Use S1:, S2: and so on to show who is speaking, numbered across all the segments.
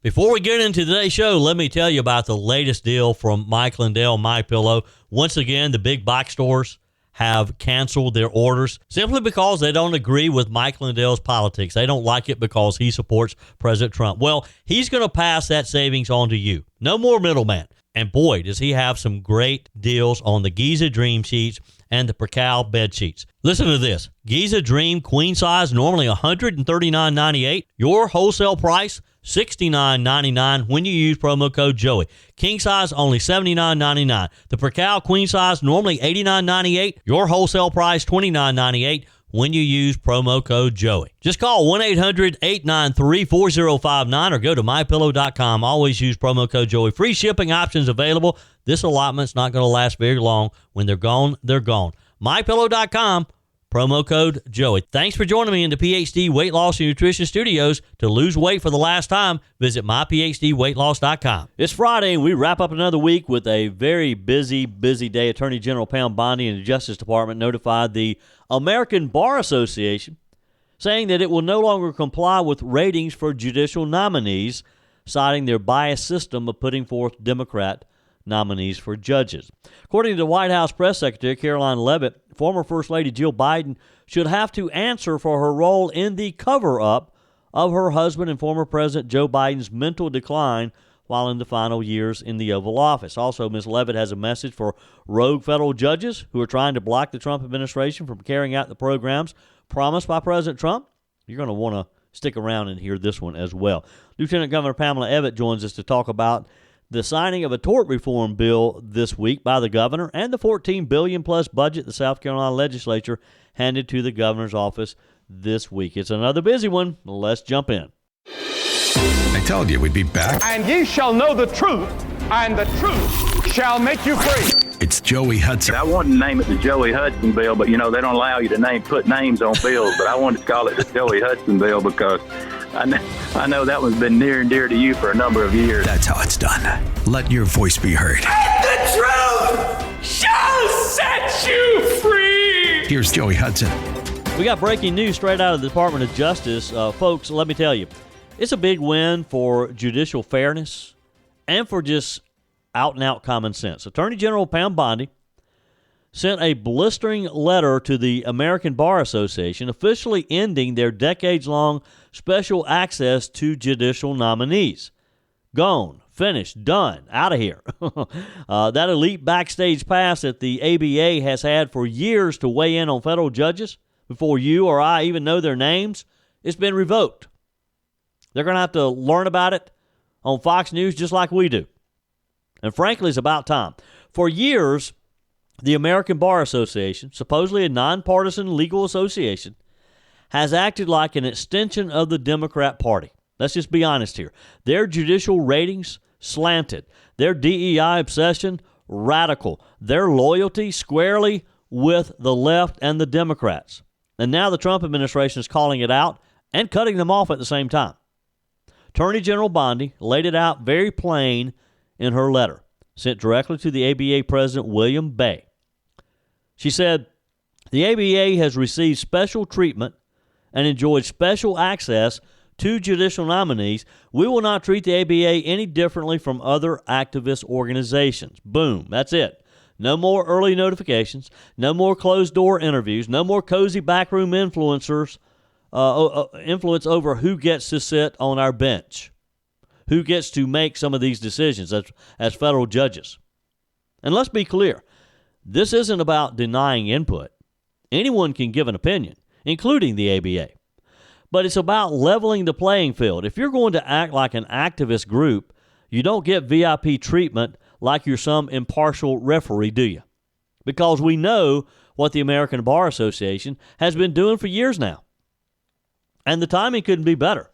S1: Before we get into today's show, let me tell you about the latest deal from Mike Lindell, MyPillow. Once again, the big box stores have canceled their orders simply because they don't agree with Mike Lindell's politics. They don't like it because he supports President Trump. Well, he's going to pass that savings on to you. No more middleman. And boy, does he have some great deals on the Giza Dream sheets and the Percal bed sheets. Listen to this. Giza Dream queen size, normally $139.98. Your wholesale price, $69.99 when you use promo code Joey. King size, only $79.99. The Percal queen size, normally $89.98. Your wholesale price, $29.98 when you use promo code Joey. Just call 1-800-893-4059 or go to mypillow.com. Always use promo code Joey. Free shipping options available. This allotment's not going to last very long. When they're gone, they're gone. mypillow.com. Promo code Joey. Thanks for joining me in the PhD Weight Loss and Nutrition Studios. To lose weight for the last time, visit myphdweightloss.com. It's Friday, and we wrap up another week with a very busy day. Attorney General Pam Bondi and the Justice Department notified the American Bar Association, saying that it will no longer comply with ratings for judicial nominees, citing their biased system of putting forth Democrat nominees for judges. According to the White House Press Secretary Caroline Leavitt, former First Lady Jill Biden should have to answer for her role in the cover-up of her husband and former President Joe Biden's mental decline while in the final years in the Oval Office. Also, Ms. Leavitt has a message for rogue federal judges who are trying to block the Trump administration from carrying out the programs promised by President Trump. You're going to want to stick around and hear this one as well. Lieutenant Governor Pamella Evette joins us to talk about the signing of a tort reform bill this week by the governor and the $14 billion plus budget the South Carolina legislature handed to the governor's office this week. It's another busy one. Let's jump in.
S2: I told you we'd be back.
S3: And ye shall know the truth, and the truth shall make you free.
S2: It's Joey Hudson.
S4: I wanted to name it the Joey Hudson bill, but, they don't allow you to put names on bills. But I wanted to call it the Joey Hudson bill because I know that one's been near and dear to you for a number of years.
S2: That's how it's done. Let your voice be heard.
S3: And the truth shall set you free.
S2: Here's Joey Hudson.
S1: We got breaking news straight out of the Department of Justice. Folks, let me tell you, it's a big win for judicial fairness and for just out-and-out common sense. Attorney General Pam Bondi sent a blistering letter to the American Bar Association officially ending their decades-long special access to judicial nominees. Gone, finished, done, out of here. That elite backstage pass that the ABA has had for years to weigh in on federal judges before you or I even know their names, it's been revoked. They're going to have to learn about it on Fox News just like we do. And frankly, it's about time. For years, the American Bar Association, supposedly a nonpartisan legal association, has acted like an extension of the Democrat Party. Let's just be honest here. Their judicial ratings slanted. Their DEI obsession radical. Their loyalty squarely with the left and the Democrats. And now the Trump administration is calling it out and cutting them off at the same time. Attorney General Bondi laid it out very plain in her letter, sent directly to the ABA President William Bay. She said, the ABA has received special treatment and enjoyed special access to judicial nominees. We will not treat the ABA any differently from other activist organizations. Boom, that's it. No more early notifications, no more closed-door interviews, no more cozy backroom influence over who gets to sit on our bench, who gets to make some of these decisions as federal judges. And let's be clear, this isn't about denying input. Anyone can give an opinion, including the ABA. But it's about leveling the playing field. If you're going to act like an activist group, you don't get VIP treatment like you're some impartial referee, do you? Because we know what the American Bar Association has been doing for years now. And the timing couldn't be better.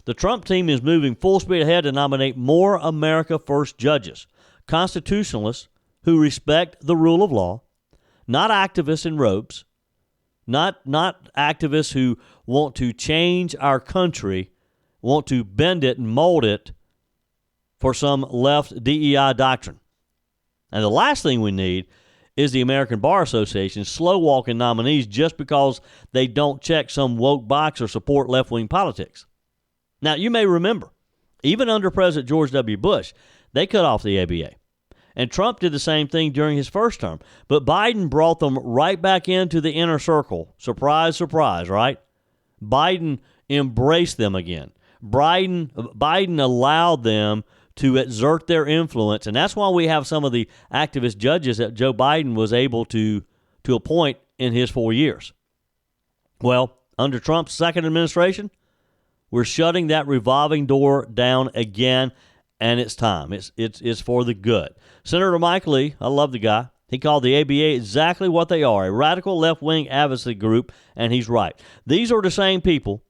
S1: The Trump team is moving full speed ahead to nominate more America First judges, constitutionalists who respect the rule of law, not activists in robes, not activists who want to change our country, want to bend it and mold it for some left DEI doctrine. And the last thing we need is the American Bar Association slow-walking nominees just because they don't check some woke box or support left-wing politics. Now, you may remember, Even under President George W. Bush, they cut off the ABA. And Trump did the same thing during his first term. But Biden brought them right back into the inner circle. Surprise, surprise, right? Biden embraced them again. Biden allowed them to exert their influence. And that's why we have some of the activist judges that Joe Biden was able to appoint in his 4 years. Well, under Trump's second administration, we're shutting that revolving door down again, and it's time. It's for the good. Senator Mike Lee, I love the guy. He called the ABA exactly what they are, a radical left-wing advocacy group, and he's right. These are the same people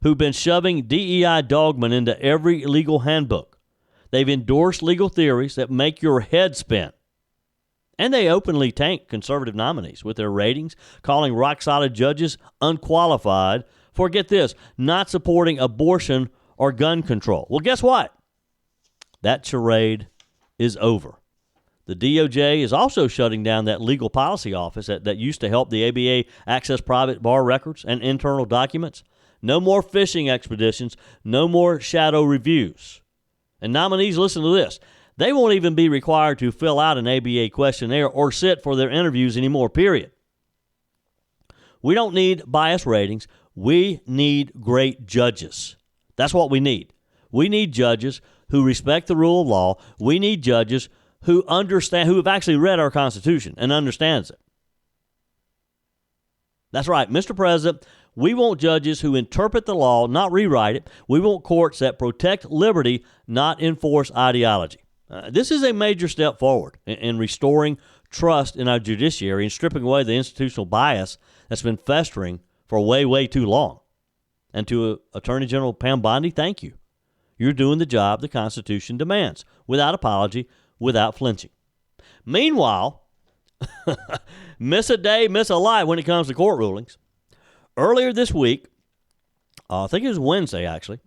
S1: who've been shoving DEI dogma into every legal handbook. They've endorsed legal theories that make your head spin. And they openly tank conservative nominees with their ratings, calling rock-solid judges unqualified for, get this, not supporting abortion or gun control. Well, guess what? That charade is over. The DOJ is also shutting down that legal policy office that used to help the ABA access private bar records and internal documents. No more fishing expeditions, no more shadow reviews. And nominees, listen to this. They won't even be required to fill out an ABA questionnaire or sit for their interviews anymore, period. We don't need bias ratings. We need great judges. That's what we need. We need judges who respect the rule of law. We need judges who understand, who have actually read our Constitution and understands it. That's right, Mr. President, we want judges who interpret the law, not rewrite it. We want courts that protect liberty, not enforce ideology. This is a major step forward in restoring trust in our judiciary and stripping away the institutional bias that's been festering for way, way too long. And to Attorney General Pam Bondi, thank you. You're doing the job the Constitution demands, without apology, without flinching. Meanwhile, miss a day, miss a life when it comes to court rulings. Earlier this week, I think it was Wednesday actually,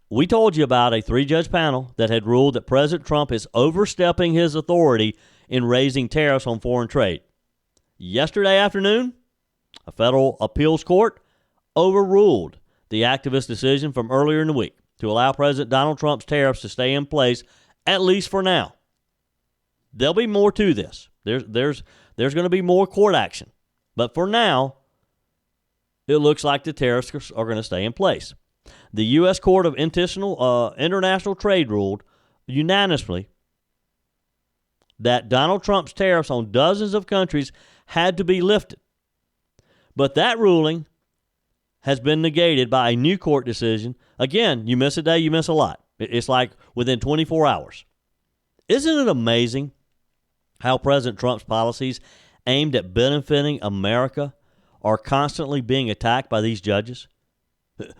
S1: we told you about a 3-judge panel that had ruled that President Trump is overstepping his authority in raising tariffs on foreign trade. Yesterday afternoon, a federal appeals court overruled the activist decision from earlier in the week to allow President Donald Trump's tariffs to stay in place, at least for now. There'll be more to this. There's going to be more court action. But for now, it looks like the tariffs are going to stay in place. The U.S. Court of International Trade ruled unanimously that Donald Trump's tariffs on dozens of countries had to be lifted. But that ruling has been negated by a new court decision. Again, you miss a day, you miss a lot. It's like within 24 hours. Isn't it amazing how President Trump's policies aimed at benefiting America are constantly being attacked by these judges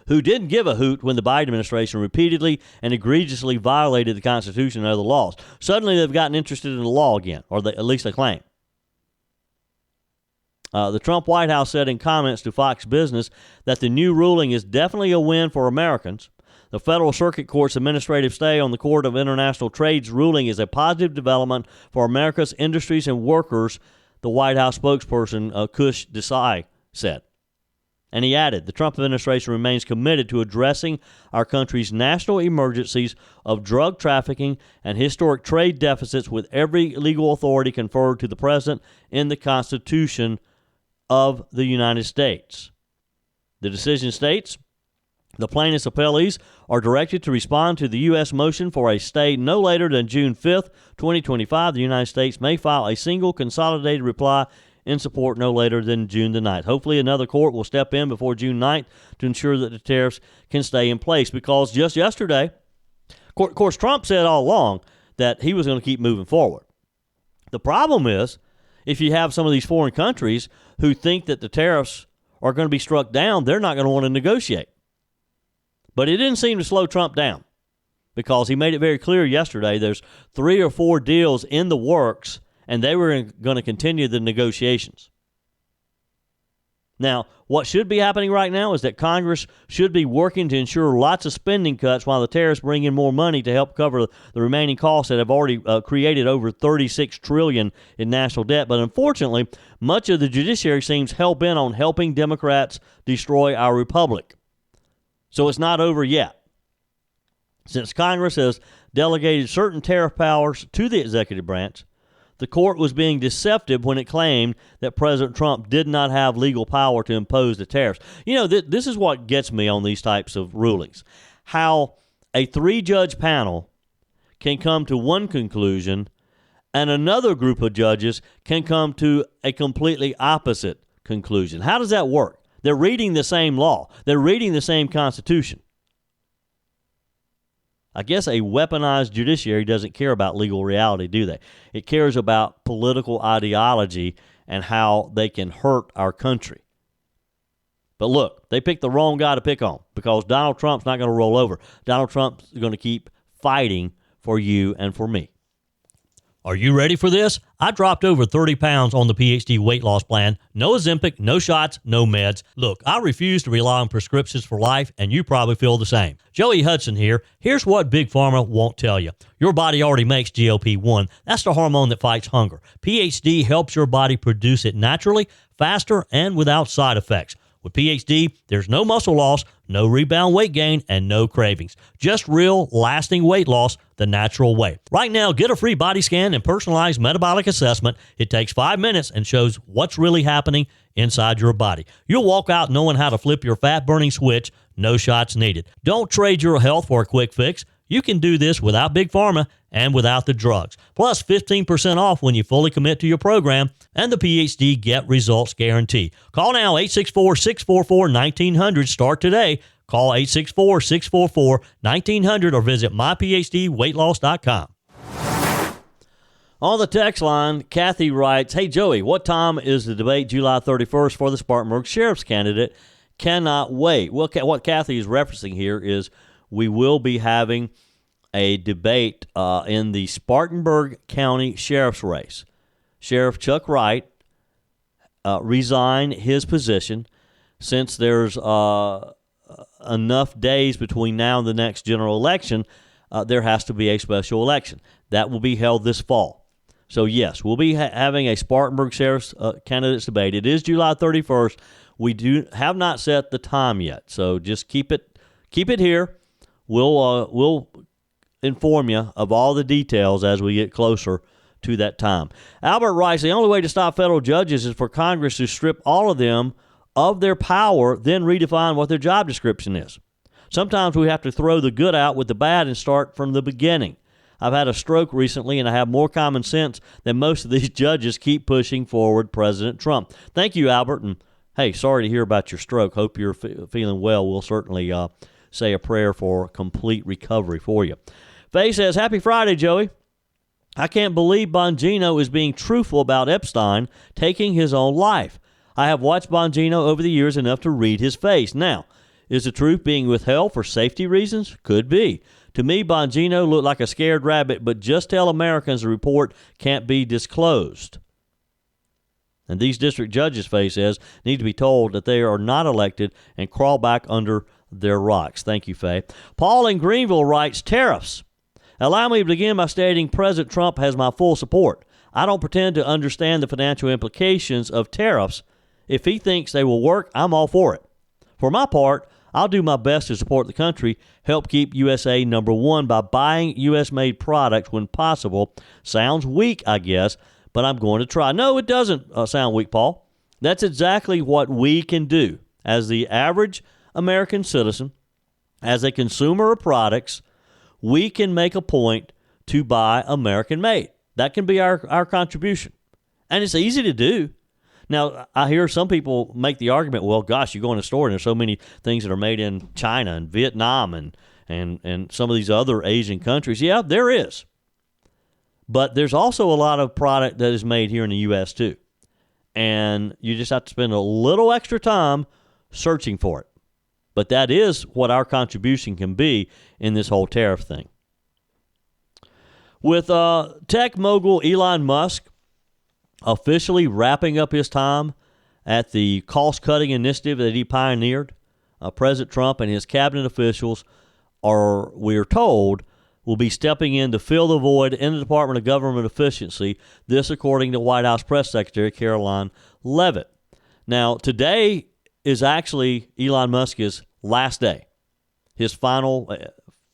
S1: who didn't give a hoot when the Biden administration repeatedly and egregiously violated the Constitution and other laws? Suddenly they've gotten interested in the law again, or at least they claim. The Trump White House said in comments to Fox Business that the new ruling is definitely a win for Americans. The Federal Circuit Court's administrative stay on the Court of International Trade's ruling is a positive development for America's industries and workers, the White House spokesperson Kush Desai said. And he added, the Trump administration remains committed to addressing our country's national emergencies of drug trafficking and historic trade deficits with every legal authority conferred to the president in the Constitution of the United States. The decision states, the plaintiffs' appellees are directed to respond to the U.S. motion for a stay no later than June 5th, 2025. The United States may file a single consolidated reply in support no later than June the 9th. Hopefully another court will step in before June 9th to ensure that the tariffs can stay in place, because just yesterday, of course, Trump said all along that he was going to keep moving forward. The problem is, if you have some of these foreign countries who think that the tariffs are going to be struck down, they're not going to want to negotiate. But it didn't seem to slow Trump down, because he made it very clear yesterday there's 3 or 4 deals in the works, and they were going to continue the negotiations. Now, what should be happening right now is that Congress should be working to ensure lots of spending cuts while the tariffs bring in more money to help cover the remaining costs that have already created over $36 trillion in national debt. But unfortunately, much of the judiciary seems hell-bent on helping Democrats destroy our republic. So it's not over yet. Since Congress has delegated certain tariff powers to the executive branch, the court was being deceptive when it claimed that President Trump did not have legal power to impose the tariffs. You know, this is what gets me on these types of rulings. How a 3-judge panel can come to one conclusion and another group of judges can come to a completely opposite conclusion. How does that work? They're reading the same law. They're reading the same Constitution. I guess a weaponized judiciary doesn't care about legal reality, do they? It cares about political ideology and how they can hurt our country. But look, they picked the wrong guy to pick on because Donald Trump's not going to roll over. Donald Trump's going to keep fighting for you and for me. Are you ready for this? I dropped over 30 pounds on the PhD weight loss plan. No Ozempic, no shots, no meds. Look, I refuse to rely on prescriptions for life, and you probably feel the same. Joey Hudson here. Here's what Big Pharma won't tell you. Your body already makes GLP-1. That's the hormone that fights hunger. PhD helps your body produce it naturally, faster, and without side effects. With PhD, there's no muscle loss, no rebound weight gain, and no cravings. Just real, lasting weight loss the natural way. Right now, get a free body scan and personalized metabolic assessment. It takes 5 minutes and shows what's really happening inside your body. You'll walk out knowing how to flip your fat-burning switch. No shots needed. Don't trade your health for a quick fix. You can do this without Big Pharma and without the drugs. Plus 15% off when you fully commit to your program and the PhD Get Results Guarantee. Call now 864-644-1900. Start today. Call 864-644-1900 or visit myphdweightloss.com. On the text line, Kathy writes, "Hey, Joey, what time is the debate July 31st for the Spartanburg Sheriff's candidate? Cannot wait." Well, what Kathy is referencing here is we will be having a debate in the Spartanburg County Sheriff's race. Sheriff Chuck Wright resigned his position since there's enough days between now and the next general election. There has to be a special election. That will be held this fall. So, yes, we'll be having a Spartanburg Sheriff's candidates debate. It is July 31st. We have not set the time yet, so just keep it here. We'll inform you of all the details as we get closer to that time. Albert writes, "The only way to stop federal judges is for Congress to strip all of them of their power, then redefine what their job description is. Sometimes we have to throw the good out with the bad and start from the beginning. I've had a stroke recently, and I have more common sense than most of these judges keep pushing forward President Trump." Thank you, Albert, and hey, sorry to hear about your stroke. Hope you're feeling well. We'll certainly say a prayer for complete recovery for you. Faye says, "Happy Friday, Joey. I can't believe Bongino is being truthful about Epstein taking his own life. I have watched Bongino over the years enough to read his face. Now, is the truth being withheld for safety reasons? Could be. To me, Bongino looked like a scared rabbit, but just tell Americans the report can't be disclosed." And these district judges, Faye says, need to be told that they are not elected and crawl back under their rocks. Thank you, Faye. Paul in Greenville writes, "Tariffs. Allow me to begin by stating President Trump has my full support. I don't pretend to understand the financial implications of tariffs. If he thinks they will work, I'm all for it. For my part, I'll do my best to support the country, help keep USA number one by buying U.S.-made products when possible. Sounds weak, I guess, but I'm going to try." No, it doesn't sound weak, Paul. That's exactly what we can do as the average American citizen, as a consumer of products. We can make a point to buy American-made. That can be our contribution. And it's easy to do. Now, I hear some people make the argument, well, gosh, you go in a store and there's so many things that are made in China and Vietnam and some of these other Asian countries. Yeah, there is. But there's also a lot of product that is made here in the U.S. too. And you just have to spend a little extra time searching for it. But that is what our contribution can be in this whole tariff thing. With tech mogul Elon Musk officially wrapping up his time at the cost-cutting initiative that he pioneered, President Trump and his cabinet officials we're told, will be stepping in to fill the void in the Department of Government Efficiency, this according to White House Press Secretary Caroline Leavitt. Now, today is actually Elon Musk's last day, his final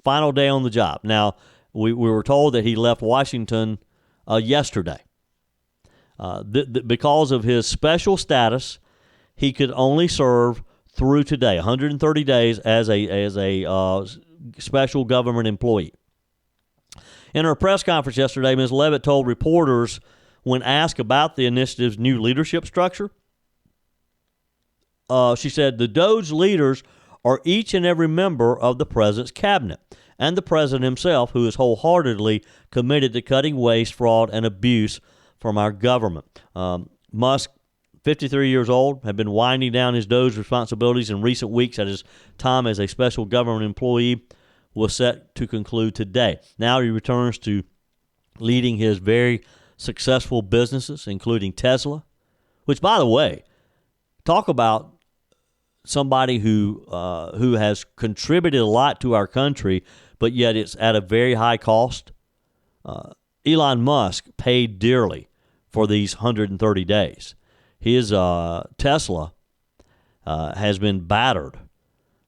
S1: final day on the job. Now, we were told that he left Washington yesterday. Because of his special status, he could only serve through today, 130 days as a special government employee. In her press conference yesterday, Ms. Leavitt told reporters when asked about the initiative's new leadership structure, she said, the DOJ leaders are each and every member of the president's cabinet and the president himself, who is wholeheartedly committed to cutting waste, fraud, and abuse from our government. Musk, 53 years old, had been winding down his DOJ responsibilities in recent weeks as his time as a special government employee was set to conclude today. Now he returns to leading his very successful businesses, including Tesla, which, by the way, talk about somebody who has contributed a lot to our country, but yet it's at a very high cost. Elon Musk paid dearly for these 130 days. His Tesla has been battered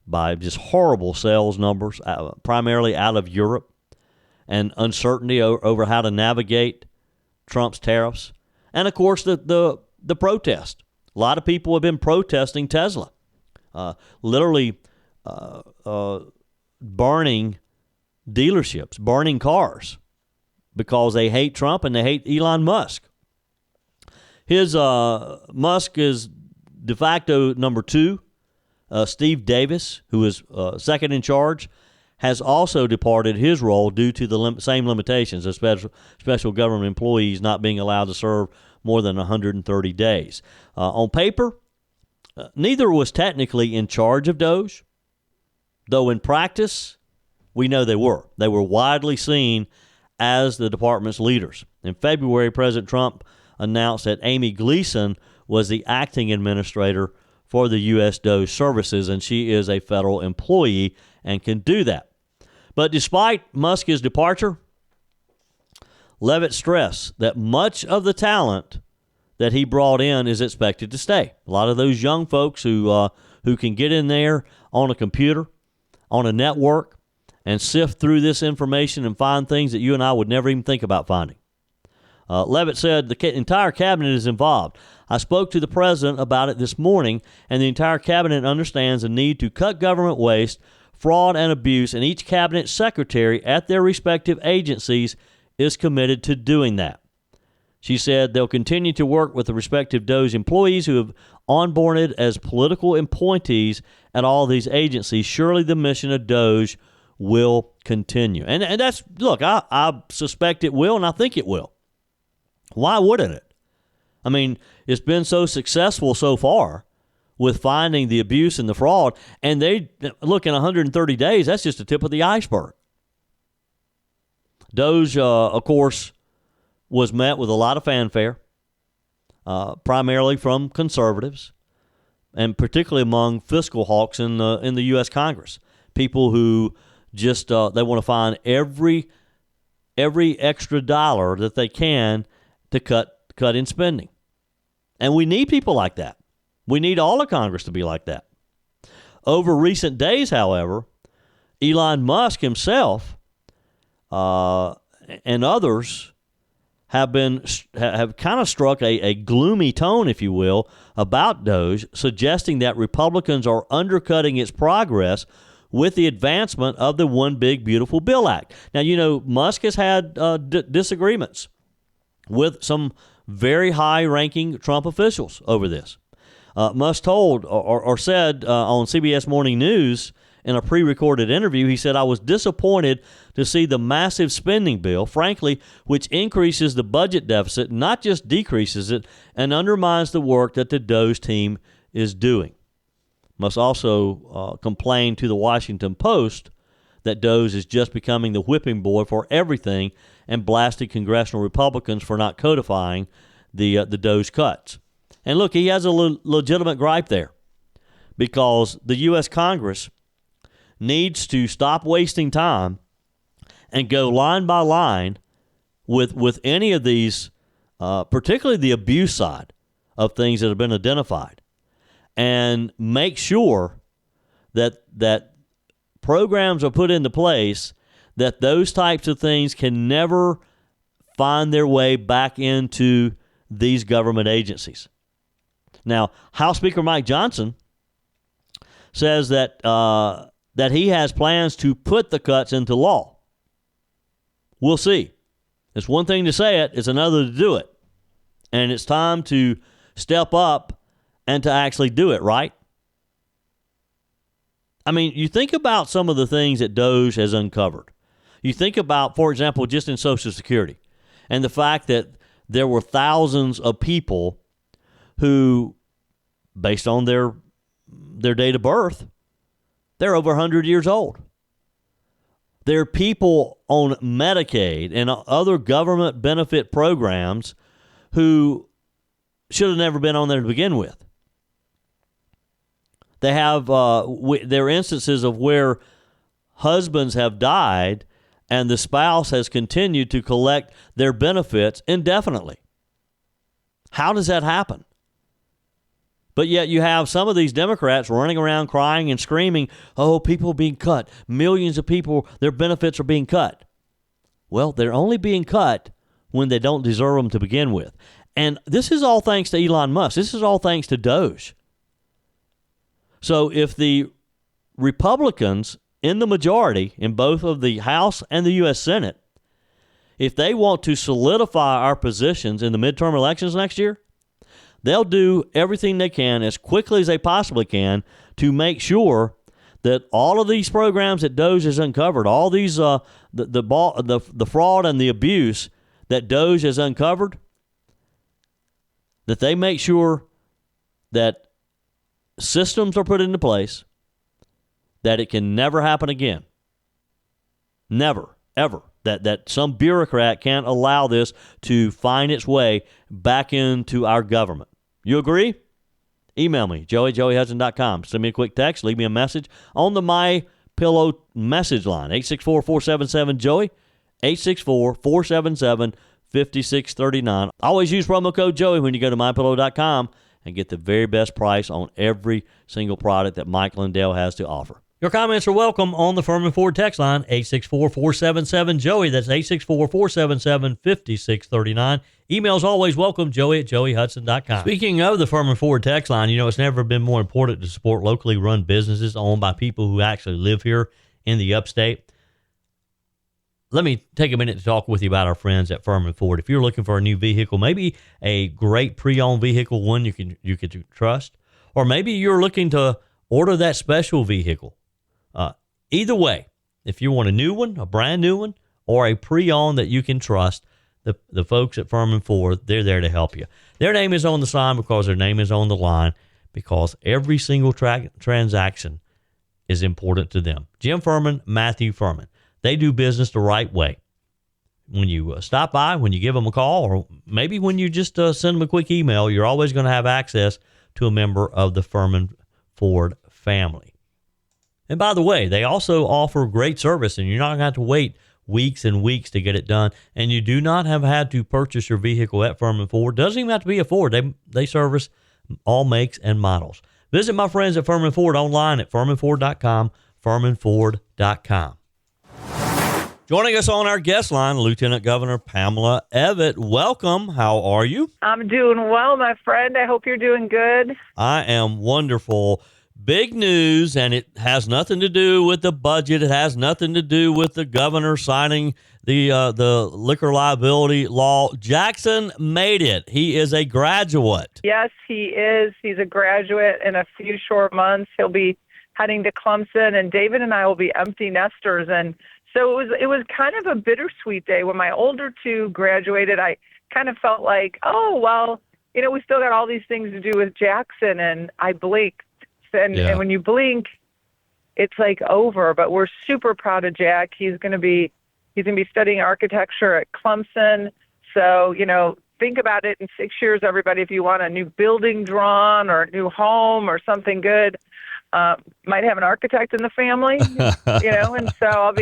S1: by just horrible sales numbers, primarily out of Europe, and uncertainty over how to navigate Trump's tariffs. And, of course, the protest. A lot of people have been protesting Tesla, literally burning dealerships, burning cars, because they hate Trump and they hate Elon Musk. Musk is de facto number 2. Steve Davis, who is second in charge, has also departed his role due to the same limitations of special government employees not being allowed to serve more than 130 days. On paper, neither was technically in charge of DOJ, though in practice, we know they were. They were widely seen as the department's leaders. In February, President Trump announced that Amy Gleason was the acting administrator for the U.S. DOJ services, and she is a federal employee and can do that. But despite Musk's departure, Leavitt stressed that much of the talent that he brought in is expected to stay. A lot of those young folks who can get in there on a computer, on a network, and sift through this information and find things that you and I would never even think about finding. Leavitt said the entire cabinet is involved. I spoke to the president about it this morning, and the entire cabinet understands the need to cut government waste, fraud, and abuse, and each cabinet secretary at their respective agencies is committed to doing that. She said they'll continue to work with the respective DOJ employees who have onboarded as political appointees at all these agencies. Surely the mission of DOJ will continue. And that's, look, I suspect it will, and I think it will. Why wouldn't it? I mean, it's been so successful so far with finding the abuse and the fraud, and they look in 130 days, that's just the tip of the iceberg. DOJ, of course, was met with a lot of fanfare, primarily from conservatives, and particularly among fiscal hawks in the U.S. Congress, people who just they want to find every extra dollar that they can to cut in spending. And we need people like that. We need all of Congress to be like that. Over recent days, however, Elon Musk himself and others have kind of struck a gloomy tone, if you will, about DOJ, suggesting that Republicans are undercutting its progress with the advancement of the One Big Beautiful Bill Act. Now, you know, Musk has had disagreements with some very high-ranking Trump officials over this. Musk told or said on CBS Morning News in a pre-recorded interview, he said, I was disappointed to see the massive spending bill, frankly, which increases the budget deficit, not just decreases it, and undermines the work that the DOJ team is doing. Musk also complained to the Washington Post that DOJ is just becoming the whipping boy for everything and blasted congressional Republicans for not codifying the DOJ cuts. And look, he has a legitimate gripe there because the U.S. Congress needs to stop wasting time and go line by line with any of these, particularly the abuse side of things that have been identified, and make sure that programs are put into place that those types of things can never find their way back into these government agencies. Now, House Speaker Mike Johnson says that that he has plans to put the cuts into law. We'll see. It's one thing to say it, it's another to do it. And it's time to step up and to actually do it, right? I mean, you think about some of the things that DOJ has uncovered. You think about, for example, just in Social Security, and the fact that there were thousands of people who, based on their date of birth, they're over 100 years old. There are people on Medicaid and other government benefit programs who should have never been on there to begin with. They have there are instances of where husbands have died and the spouse has continued to collect their benefits indefinitely. How does that happen? But yet you have some of these Democrats running around crying and screaming, oh, people are being cut. Millions of people, their benefits are being cut. Well, they're only being cut when they don't deserve them to begin with. And this is all thanks to Elon Musk. This is all thanks to DOJ. So if the Republicans in the majority in both of the House and the U.S. Senate, if they want to solidify our positions in the midterm elections next year, they'll do everything they can as quickly as they possibly can to make sure that all of these programs that DOJ has uncovered, all these the fraud and the abuse that DOJ has uncovered, that they make sure that systems are put into place that it can never happen again. Never, ever. That some bureaucrat can't allow this to find its way back into our government. You agree? Email me, joey@joeyhudson.com. Send me a quick text. Leave me a message on the My Pillow message line, 864-477-JOEY, 864-477-5639. Always use promo code Joey when you go to mypillow.com and get the very best price on every single product that Mike Lindell has to offer. Your comments are welcome on the Firmin Ford text line, 864-477-JOEY. That's 864-477-5639. Emails always welcome, joey@joeyhudson.com. Speaking of the Firmin Ford text line, you know, it's never been more important to support locally run businesses owned by people who actually live here in the upstate. Let me take a minute to talk with you about our friends at Firmin Ford. If you're looking for a new vehicle, maybe a great pre-owned vehicle, one you can trust, or maybe you're looking to order that special vehicle. Either way, if you want a new one, a brand new one, or a pre-owned that you can trust, the folks at Firmin Ford, they're there to help you. Their name is on the sign because their name is on the line, because every single transaction is important to them. Jim Firmin, Matthew Firmin. They do business the right way. When you stop by, when you give them a call, or maybe when you just send them a quick email, you're always going to have access to a member of the Firmin Ford family. And by the way, they also offer great service, and you're not going to have to wait weeks and weeks to get it done. And you do not have had to purchase your vehicle at Firmin Ford. Doesn't even have to be a Ford. They service all makes and models. Visit my friends at Firmin Ford online at firminford.com, firminford.com. Joining us on our guest line, Lieutenant Governor Pamella Evette. Welcome. How are you?
S5: I'm doing well, my friend. I hope you're doing good.
S1: I am wonderful. Big news, and it has nothing to do with the budget. It has nothing to do with the governor signing the liquor liability law. Jackson made it. He is a graduate.
S5: Yes, he is. He's a graduate. In a few short months, he'll be heading to Clemson, and David and I will be empty nesters. And so it was kind of a bittersweet day. When my older two graduated, I kind of felt like, oh, well, you know, we still got all these things to do with Jackson, and I blinked. And when you blink, it's like over. But we're super proud of Jack. He's going to be studying architecture at Clemson. So, you know, think about it in 6 years, everybody. If you want a new building drawn or a new home or something good, might have an architect in the family, you know. And so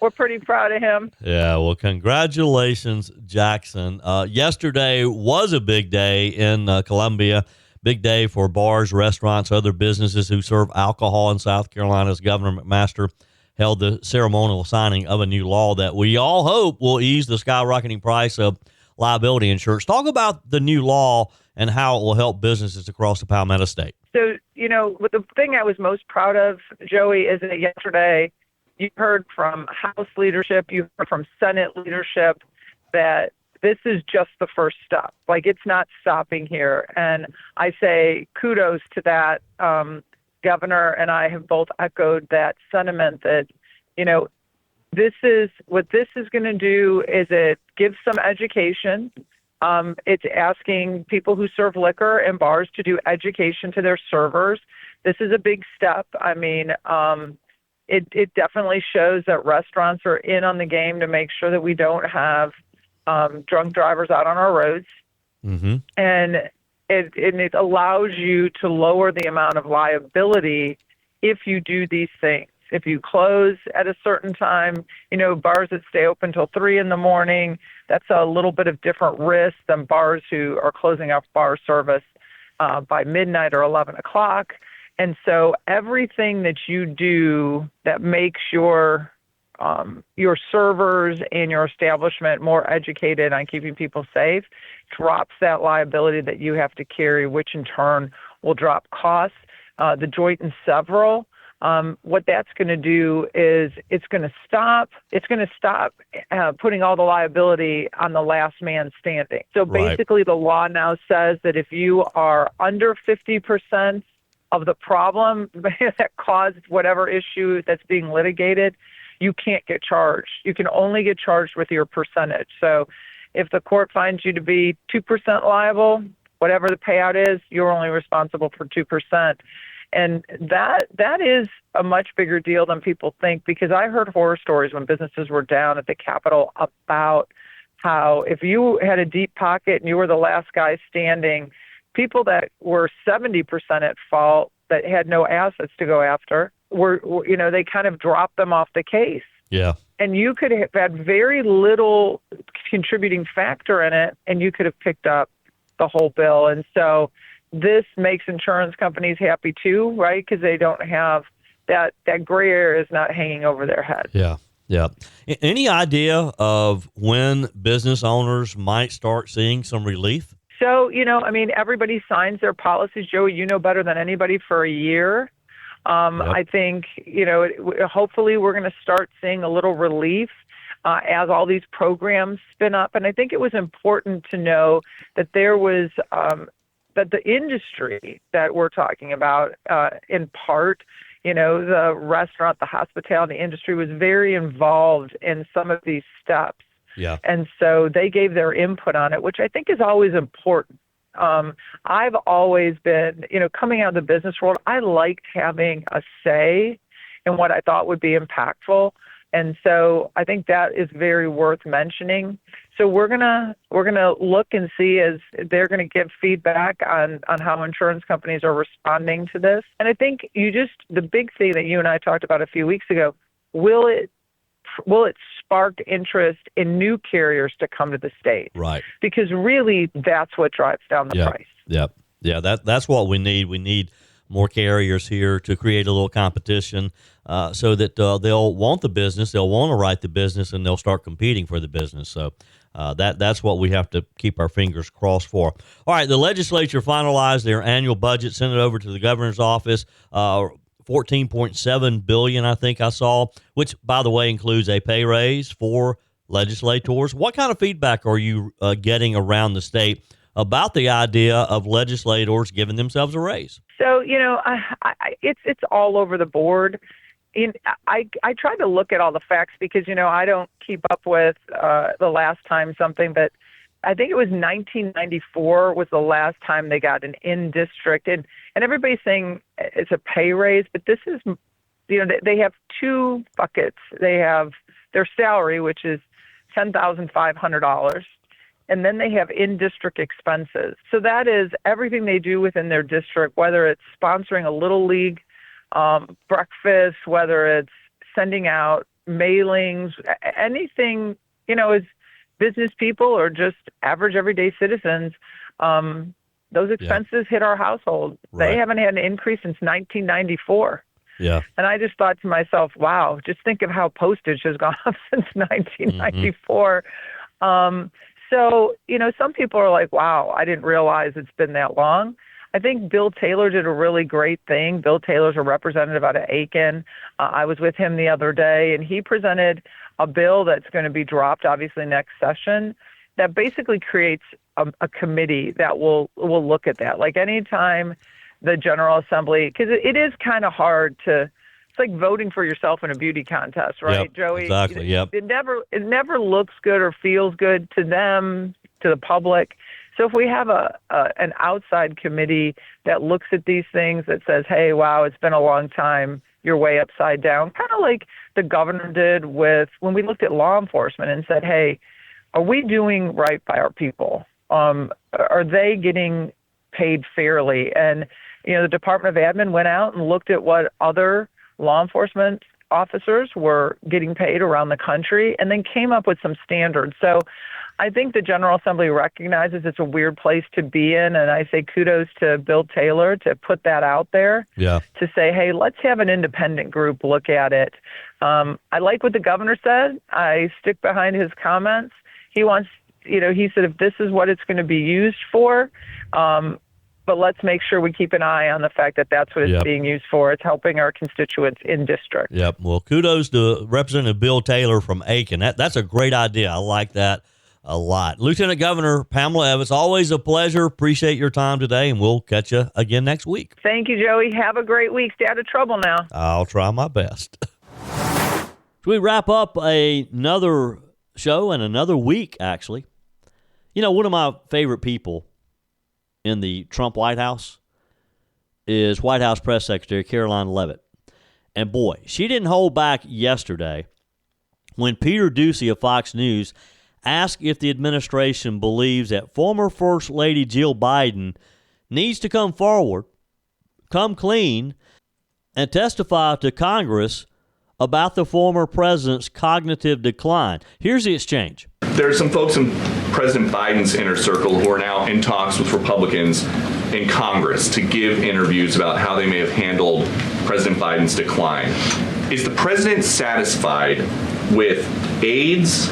S5: we're pretty proud of him.
S1: Yeah, well, congratulations, Jackson. Yesterday was a big day in Columbia. Big day for bars, restaurants, other businesses who serve alcohol in South Carolina, as Governor McMaster held the ceremonial signing of a new law that we all hope will ease the skyrocketing price of liability insurance. Talk about the new law and how it will help businesses across the Palmetto State.
S5: So, the thing I was most proud of, Joey, is that yesterday you heard from House leadership, you heard from Senate leadership that this is just the first step. Like, it's not stopping here. And I say kudos to that. Governor and I have both echoed that sentiment that, this is going to do is it gives some education. It's asking people who serve liquor and bars to do education to their servers. This is a big step. I mean, it definitely shows that restaurants are in on the game to make sure that we don't have drunk drivers out on our roads. Mm-hmm. And it allows you to lower the amount of liability if you do these things. If you close at a certain time, bars that stay open till 3 a.m, that's a little bit of different risk than bars who are closing off bar service by midnight or 11 o'clock. And so everything that you do that makes your servers and your establishment more educated on keeping people safe drops that liability that you have to carry, which in turn will drop costs. The joint and several, what that's going to do is it's going to stop putting all the liability on the last man standing. So basically the law now says that if you are under 50% of the problem that caused whatever issue that's being litigated, you can't get charged. You can only get charged with your percentage. So if the court finds you to be 2% liable, whatever the payout is, you're only responsible for 2%. And that is a much bigger deal than people think, because I heard horror stories when businesses were down at the Capitol about how if you had a deep pocket and you were the last guy standing, people that were 70% at fault that had no assets to go after they kind of dropped them off the case.
S1: Yeah.
S5: And you could have had very little contributing factor in it, and you could have picked up the whole bill. And so this makes insurance companies happy too, right? Because they don't have that gray area is not hanging over their head.
S1: Yeah. Yeah. Any idea of when business owners might start seeing some relief?
S5: So, everybody signs their policies, Joey, better than anybody, for a year. Yep. I think, hopefully we're going to start seeing a little relief as all these programs spin up. And I think it was important to know that there was that the industry that we're talking about, in part, the restaurant, the hospitality industry was very involved in some of these steps.
S1: Yeah.
S5: And so they gave their input on it, which I think is always important. I've always been, coming out of the business world, I liked having a say in what I thought would be impactful. And so I think that is very worth mentioning. So we're gonna look and see as they're gonna give feedback on how insurance companies are responding to this. And I think the big thing that you and I talked about a few weeks ago, will it spark interest in new carriers to come to the state?
S1: Right.
S5: Because really that's what drives down the price.
S1: Yep. Yeah, that's what we need. We need more carriers here to create a little competition so that they'll want the business, they'll want to write the business, and they'll start competing for the business. So that's what we have to keep our fingers crossed for. All right, the legislature finalized their annual budget, sent it over to the governor's office. $14.7 billion, I think I saw, which, by the way, includes a pay raise for legislators. What kind of feedback are you getting around the state about the idea of legislators giving themselves a raise?
S5: So, it's all over the board. I try to look at all the facts because, I don't keep up with the last time something, but I think it was 1994 was the last time they got an in-district. And everybody's saying it's a pay raise, but this is, they have two buckets. They have their salary, which is $10,500. And then they have in-district expenses. So that is everything they do within their district, whether it's sponsoring a little league breakfast, whether it's sending out mailings, anything, is business people or just average everyday citizens. Those expenses hit our household. Right. They haven't had an increase since 1994.
S1: Yeah.
S5: And I just thought to myself, wow, just think of how postage has gone up since 1994. So, some people are like, wow, I didn't realize it's been that long. I think Bill Taylor did a really great thing. Bill Taylor's a representative out of Aiken. I was with him the other day, and he presented a bill that's going to be dropped, obviously, next session, that basically creates a committee that will look at that. Like anytime the General Assembly, because it is kind of hard to, it's like voting for yourself in a beauty contest, right,
S1: Yep,
S5: Joey?
S1: exactly, yep.
S5: It never looks good or feels good to them, to the public. So if we have an outside committee that looks at these things, that says, hey, wow, it's been a long time, you're way upside down, kind of like the governor did with when we looked at law enforcement and said, hey, are we doing right by our people? Are they getting paid fairly? And, the Department of Admin went out and looked at what other law enforcement officers were getting paid around the country and then came up with some standards. So I think the General Assembly recognizes it's a weird place to be in, and I say kudos to Bill Taylor to put that out there.
S1: Yeah.
S5: To say, hey, let's have an independent group look at it. I like what the governor said. I stick behind his comments. He wants, he said, if this is what it's going to be used for, but let's make sure we keep an eye on the fact that that's what it's being used for. It's helping our constituents in district.
S1: Yep. Well, kudos to Representative Bill Taylor from Aiken. That's a great idea. I like that a lot. Lieutenant Governor Pamella Evette, always a pleasure. Appreciate your time today, and we'll catch you again next week.
S5: Thank you, Joey. Have a great week. Stay out of trouble now.
S1: I'll try my best. So we wrap up another show and another week, actually. One of my favorite people in the Trump White House is White House Press Secretary Caroline Leavitt. And boy, she didn't hold back yesterday when Peter Doocy of Fox News asked if the administration believes that former First Lady Jill Biden needs to come forward, come clean, and testify to Congress about the former president's cognitive decline. Here's the exchange.
S6: There are some folks in President Biden's inner circle who are now in talks with Republicans in Congress to give interviews about how they may have handled President Biden's decline. Is the president satisfied with aides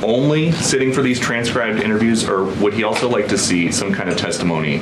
S6: only sitting for these transcribed interviews, or would he also like to see some kind of testimony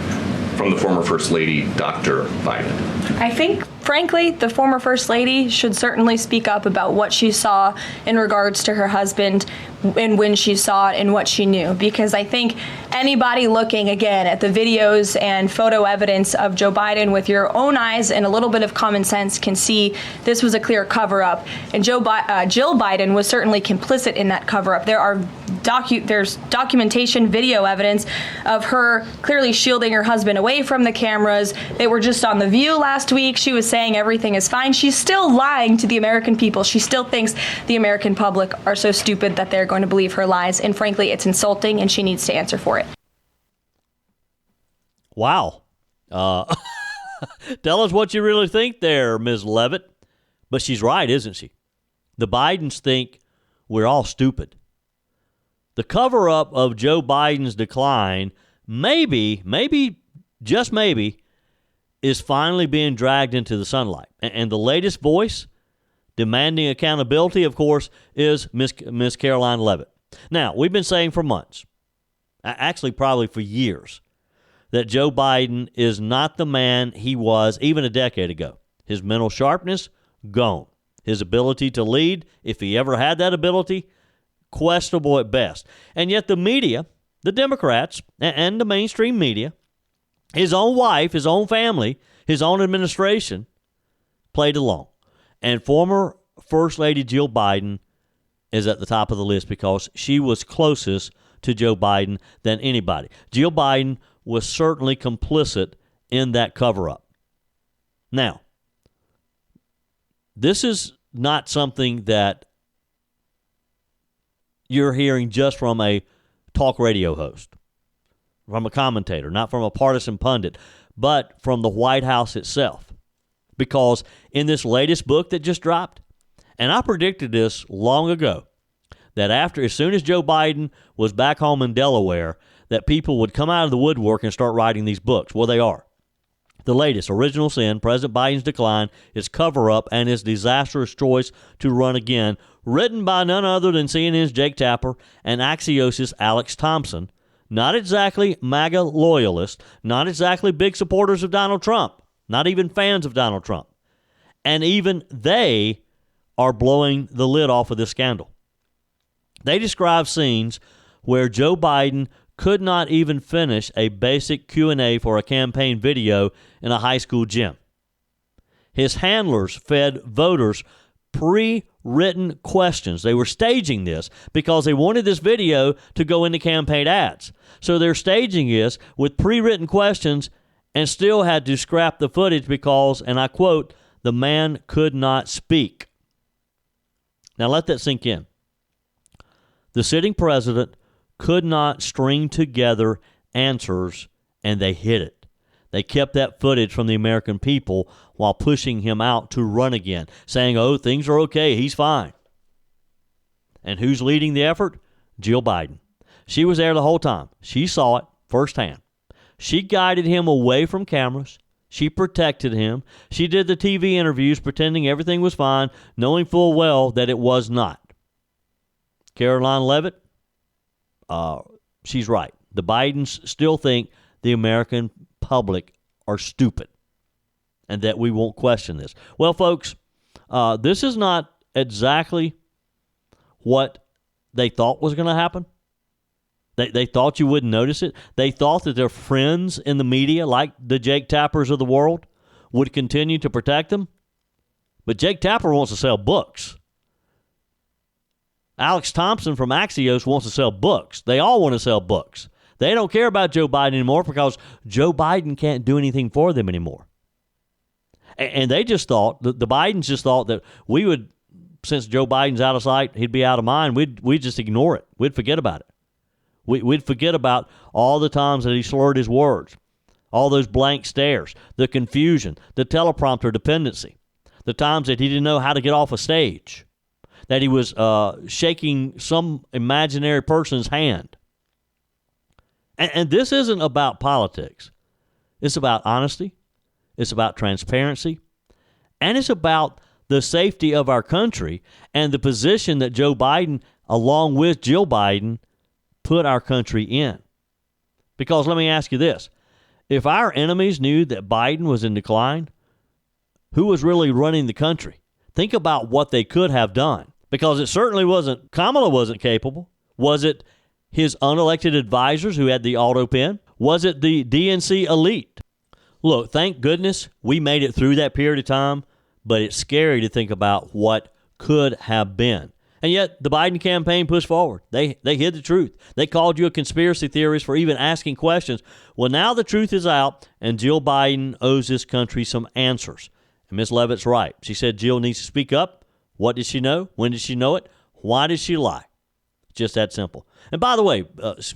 S6: from the former First Lady, Dr. Biden?
S7: I think, frankly, the former First Lady should certainly speak up about what she saw in regards to her husband and when she saw it and what she knew. Because I think anybody looking, again, at the videos and photo evidence of Joe Biden with your own eyes and a little bit of common sense can see this was a clear cover-up. And Jill Biden was certainly complicit in that cover-up. There's documentation, video evidence of her clearly shielding her husband away from the cameras. They were just on The View last week. She was saying everything is fine. She's still lying to the American people. She still thinks the American public are so stupid that they're going to believe her lies. And frankly, it's insulting, and she needs to answer for it.
S1: Wow. Tell us what you really think there, Ms. Leavitt. But she's right, isn't she? The Bidens think we're all stupid. The cover-up of Joe Biden's decline maybe, just maybe, is finally being dragged into the sunlight. And the latest voice demanding accountability, of course, is Miss Caroline Leavitt. Now, we've been saying for months, actually probably for years, that Joe Biden is not the man he was even a decade ago. His mental sharpness, gone. His ability to lead, if he ever had that ability, questionable at best. And yet the media, the Democrats, and the mainstream media, his own wife, his own family, his own administration, played along. And former First Lady Jill Biden is at the top of the list because she was closest to Joe Biden than anybody. Jill Biden was certainly complicit in that cover-up. Now, this is not something that you're hearing just from a talk radio host, from a commentator, not from a partisan pundit, but from the White House itself. Because in this latest book that just dropped, and I predicted this long ago, that as soon as Joe Biden was back home in Delaware, that people would come out of the woodwork and start writing these books. Well, they are. The latest, original sin, President Biden's decline, his cover-up, and his disastrous choice to run again, written by none other than CNN's Jake Tapper and Axios' Alex Thompson. Not exactly MAGA loyalists, not exactly big supporters of Donald Trump, not even fans of Donald Trump. And even they are blowing the lid off of this scandal. They describe scenes where Joe Biden could not even finish a basic Q&A for a campaign video in a high school gym. His handlers fed voters pre-written questions. They were staging this because they wanted this video to go into campaign ads. So they're staging this with pre-written questions and still had to scrap the footage because, and I quote, the man could not speak. Now let that sink in. The sitting president could not string together answers, and they hid it. They kept that footage from the American people while pushing him out to run again, saying, oh, things are okay, he's fine. And who's leading the effort? Jill Biden. She was there the whole time. She saw it firsthand. She guided him away from cameras. She protected him. She did the TV interviews pretending everything was fine, knowing full well that it was not. Caroline Leavitt, she's right. The Bidens still think the American public are stupid and that we won't question this. Well, folks, this is not exactly what they thought was going to happen. They thought you wouldn't notice it. They thought that their friends in the media, like the Jake Tappers of the world, would continue to protect them. But Jake Tapper wants to sell books. Alex Thompson from Axios wants to sell books. They all want to sell books. They don't care about Joe Biden anymore because Joe Biden can't do anything for them anymore. And they just thought, the Bidens just thought that we would, since Joe Biden's out of sight, he'd be out of mind, we'd just ignore it. We'd forget about it. We'd forget about all the times that he slurred his words, all those blank stares, the confusion, the teleprompter dependency, the times that he didn't know how to get off a stage, that he was shaking some imaginary person's hand. And this isn't about politics. It's about honesty. It's about transparency. And it's about the safety of our country and the position that Joe Biden, along with Jill Biden, put our country in. Because let me ask you this. If our enemies knew that Biden was in decline, who was really running the country? Think about what they could have done. Because it certainly wasn't, Kamala wasn't capable. Was it his unelected advisors who had the auto pen? Was it the DNC elite? Look, thank goodness we made it through that period of time, but it's scary to think about what could have been. And yet, the Biden campaign pushed forward. They hid the truth. They called you a conspiracy theorist for even asking questions. Well, now the truth is out, and Jill Biden owes this country some answers. And Ms. Leavitt's right. She said Jill needs to speak up. What did she know? When did she know it? Why did she lie? Just that simple. And by the way,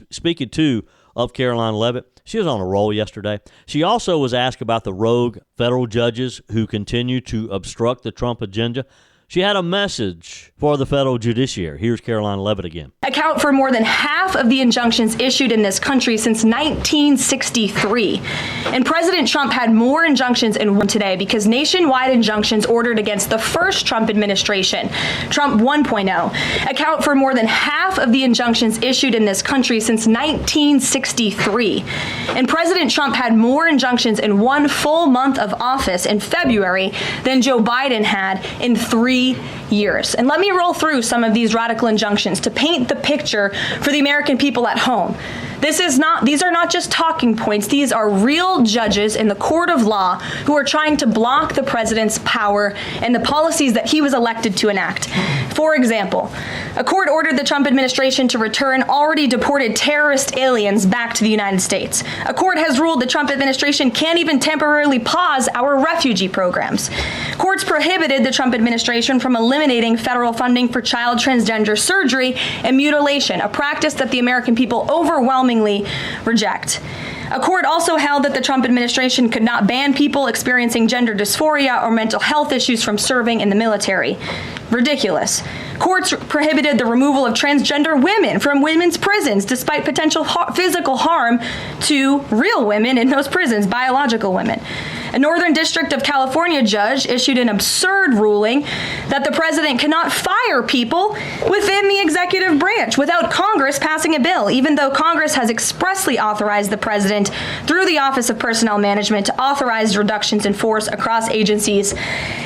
S1: speaking too of Caroline Leavitt, she was on a roll yesterday. She also was asked about the rogue federal judges who continue to obstruct the Trump agenda. She had a message for the federal judiciary. Here's Caroline Leavitt again.
S7: Account for more than half of the injunctions issued in this country since 1963. And President Trump had more injunctions in one today because nationwide injunctions ordered against the first Trump administration, Trump 1.0, account for more than half of the injunctions issued in this country since 1963. And President Trump had more injunctions in one full month of office in February than Joe Biden had in 3 years. And let me roll through some of these radical injunctions to paint the picture for the American people at home. These are not just talking points. These are real judges in the court of law who are trying to block the president's power and the policies that he was elected to enact. For example, a court ordered the Trump administration to return already deported terrorist aliens back to the United States. A court has ruled the Trump administration can't even temporarily pause our refugee programs. Courts prohibited the Trump administration from eliminating federal funding for child transgender surgery and mutilation, a practice that the American people overwhelmingly reject. A court also held that the Trump administration could not ban people experiencing gender dysphoria or mental health issues from serving in the military. Ridiculous. Courts prohibited the removal of transgender women from women's prisons despite potential physical harm to real women in those prisons, biological women. A Northern District of California judge issued an absurd ruling that the president cannot fire people within the executive branch without Congress passing a bill, even though Congress has expressly authorized the president through the Office of Personnel Management to authorize reductions in force across agencies.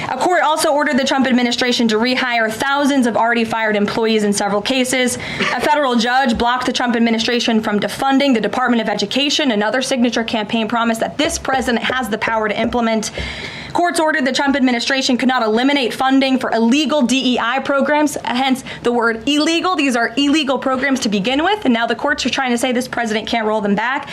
S7: A court also ordered the Trump administration to rehire thousands of already fired employees in several cases. A federal judge blocked the Trump administration from defunding the Department of Education, another signature campaign promise that this president has the power to implement. Courts ordered the Trump administration could not eliminate funding for illegal DEI programs, hence the word illegal. These are illegal programs to begin with, and now the courts are trying to say this president can't roll them back.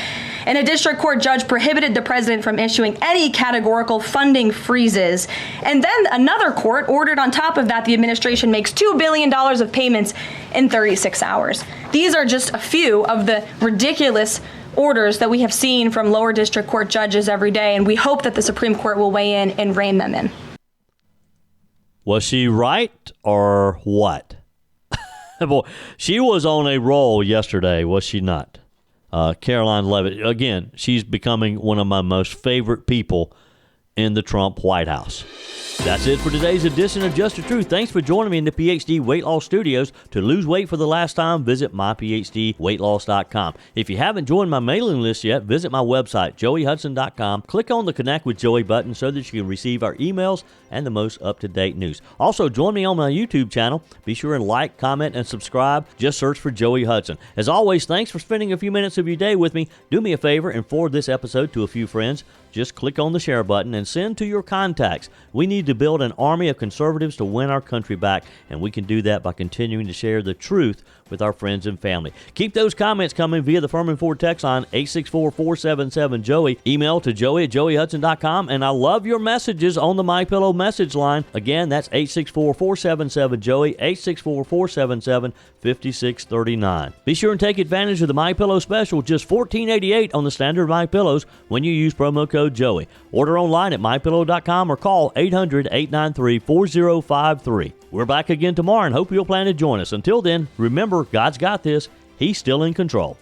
S7: And a district court judge prohibited the president from issuing any categorical funding freezes. And then another court ordered on top of that the administration makes $2 billion of payments in 36 hours. These are just a few of the ridiculous orders that we have seen from lower district court judges every day, and we hope that the Supreme Court will weigh in and rein them in.
S1: Was she right or what? Boy, she was on a roll yesterday, was she not? Caroline Leavitt, again, she's becoming one of my most favorite people in the Trump White House. That's it for today's edition of Just the Truth. Thanks for joining me in the PhD Weight Loss Studios. To lose weight for the last time, visit myphdweightloss.com. If you haven't joined my mailing list yet, visit my website, joeyhudson.com. Click on the Connect with Joey button so that you can receive our emails and the most up-to-date news. Also, join me on my YouTube channel. Be sure and like, comment, and subscribe. Just search for Joey Hudson. As always, thanks for spending a few minutes of your day with me. Do me a favor and forward this episode to a few friends. Just click on the share button and send to your contacts. We need to build an army of conservatives to win our country back, and we can do that by continuing to share the truth with our friends and family. Keep those comments coming via the Firmin Ford text line 864-477-JOEY. Email to joey@joeyhudson.com, and I love your messages on the MyPillow message line. Again, that's 864-477-JOEY, 864-477-5639. Be sure and take advantage of the MyPillow special, just $14.88 on the standard MyPillows when you use promo code Joey. Order online at mypillow.com or call 800-893-4053. We're back again tomorrow and hope you'll plan to join us. Until then, remember, God's got this. He's still in control.